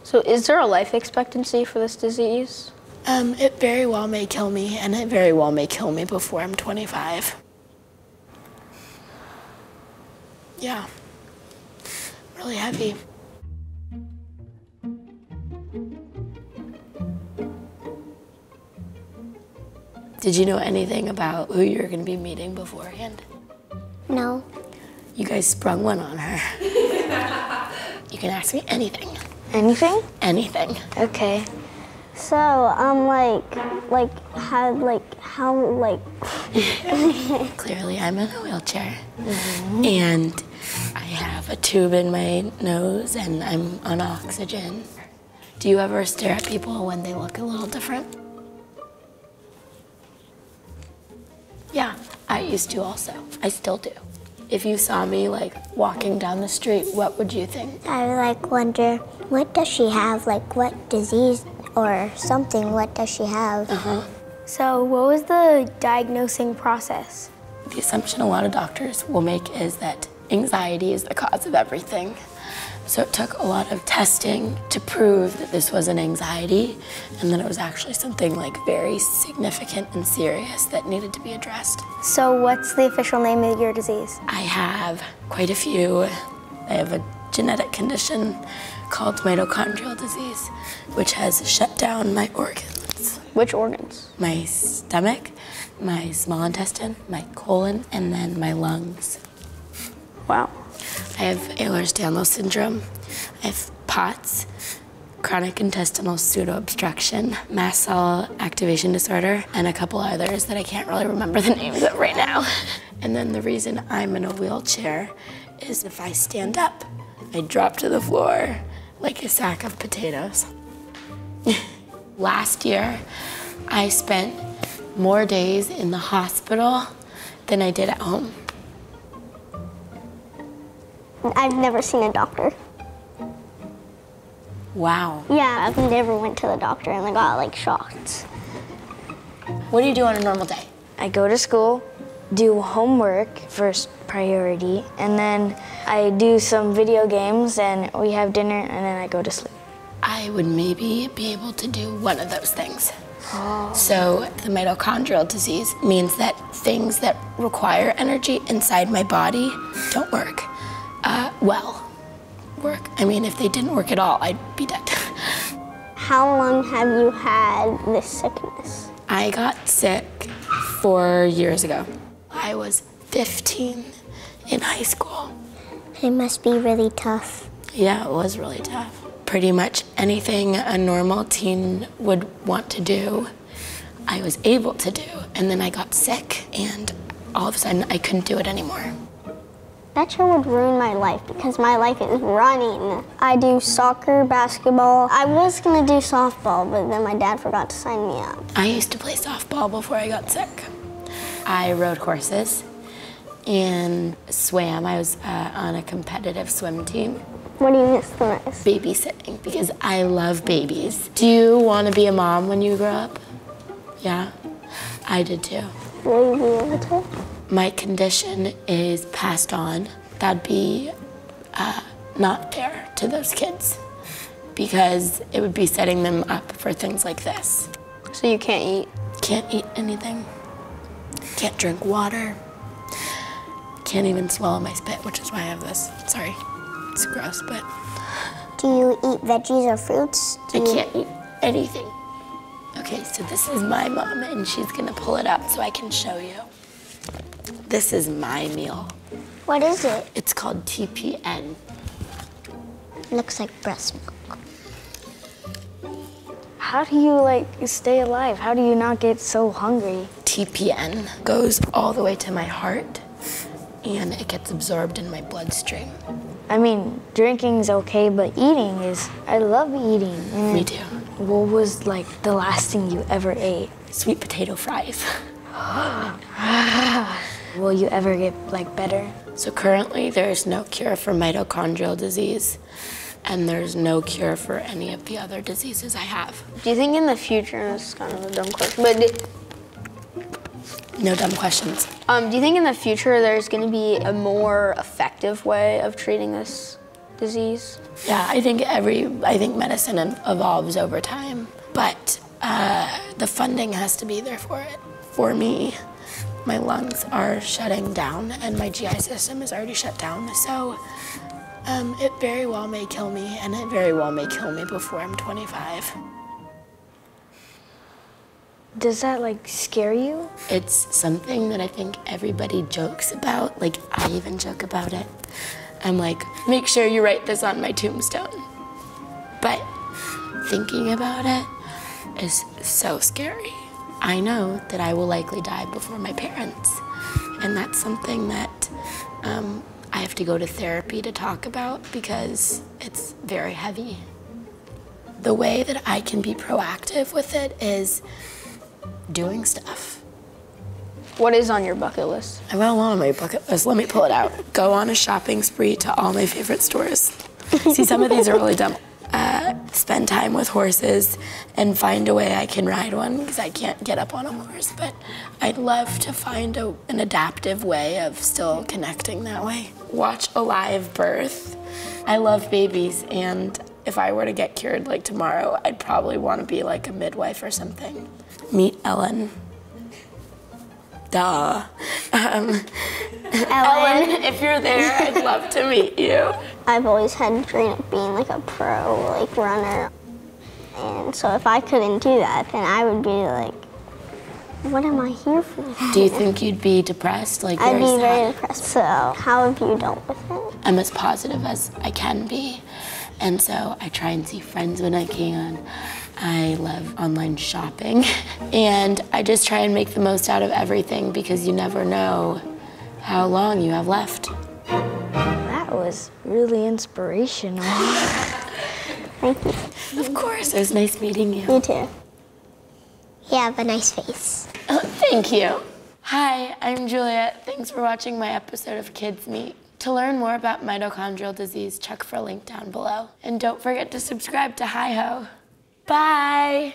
So is there a life expectancy for this disease? It very well may kill me, and it very well may kill me before I'm 25. Yeah, really heavy. Did you know anything about who you're gonna be meeting beforehand? No. You guys sprung one on her. You can ask me anything. Anything? Anything. Okay. So, how. Clearly, I'm in a wheelchair. And I have a tube in my nose and I'm on oxygen. Do you ever stare at people when they look a little different? Yeah, I used to also. I still do. If you saw me walking down the street, what would you think? I wonder, what does she have? What disease or something, what does she have? So what was the diagnosing process? The assumption a lot of doctors will make is that anxiety is the cause of everything. So it took a lot of testing to prove that this was an anxiety and that it was actually something very significant and serious that needed to be addressed. So what's the official name of your disease? I have quite a few. I have a genetic condition called mitochondrial disease, which has shut down my organs. Which organs? My stomach, my small intestine, my colon, and then my lungs. Wow. I have Ehlers-Danlos syndrome. I have POTS, chronic intestinal pseudo-obstruction, mast cell activation disorder, and a couple others that I can't really remember the names of right now. And then the reason I'm in a wheelchair is if I stand up, I drop to the floor like a sack of potatoes. Last year, I spent more days in the hospital than I did at home. I've never seen a doctor. Wow. Yeah, I've never went to the doctor and I got shocked. What do you do on a normal day? I go to school, do homework, first priority, and then I do some video games and we have dinner and then I go to sleep. I would maybe be able to do one of those things. So the mitochondrial disease means that things that require energy inside my body don't work. I mean, if they didn't work at all, I'd be dead. How long have you had this sickness? I got sick 4 years ago. I was 15 in high school. It must be really tough. Yeah, it was really tough. Pretty much anything a normal teen would want to do, I was able to do. And then I got sick, and all of a sudden, I couldn't do it anymore. That sure would ruin my life because my life is running. I do soccer, basketball. I was gonna do softball, but then my dad forgot to sign me up. I used to play softball before I got sick. I rode horses and swam. I was on a competitive swim team. What do you miss the most? Babysitting, because I love babies. Do you want to be a mom when you grow up? Yeah, I did too. Will you be able to? My condition is passed on. That'd be not fair to those kids because it would be setting them up for things like this. So you can't eat? Can't eat anything. Can't drink water. Can't even swallow my spit, which is why I have this. Sorry, it's gross, but. Do you eat veggies or fruits? I can't eat anything. Okay, so this is my mom, and she's gonna pull it up so I can show you. This is my meal. What is it? It's called TPN. Looks like breast milk. How do you stay alive? How do you not get so hungry? TPN goes all the way to my heart and it gets absorbed in my bloodstream. I mean, drinking's okay, but eating is, I love eating. Me too. What was the last thing you ever ate? Sweet potato fries. Will you ever get better? So currently there's no cure for mitochondrial disease and there's no cure for any of the other diseases I have. Do you think in the future, this is kind of a dumb question, but no dumb questions. do you think in the future there's going to be a more effective way of treating this? disease? Yeah, I think medicine evolves over time, but the funding has to be there for it. For me, my lungs are shutting down and my GI system is already shut down, so it very well may kill me, and it very well may kill me before I'm 25. Does that like scare you? It's something that I think everybody jokes about. Like, I even joke about it. I'm like, make sure you write this on my tombstone. But thinking about it is so scary. I know that I will likely die before my parents, and that's something that I have to go to therapy to talk about because it's very heavy. The way that I can be proactive with it is doing stuff. What is on your bucket list? I got a lot on my bucket list. Let me pull it out. Go on a shopping spree to all my favorite stores. See, some of these are really dumb. Spend time with horses and find a way I can ride one because I can't get up on a horse, but I'd love to find an adaptive way of still connecting that way. Watch a live birth. I love babies, and if I were to get cured like tomorrow, I'd probably want to be like a midwife or something. Meet Ellen. Duh. Ellen, if you're there, I'd love to meet you. I've always had a dream of being like a pro like runner. And so if I couldn't do that, then I would be like, what am I here for? Do you think you'd be depressed? Like, I'd be sad? very depressed. So how have you dealt with it? I'm as positive as I can be. And so I try and see friends when I can. I love online shopping. And I just try and make the most out of everything because you never know how long you have left. That was really inspirational. Thank you. Of course, it was nice meeting you. You too. You have a nice face. Oh, thank you. Hi, I'm Juliet. Thanks for watching my episode of Kids Meet. To learn more about mitochondrial disease, check for a link down below. And don't forget to subscribe to HiHo. Bye.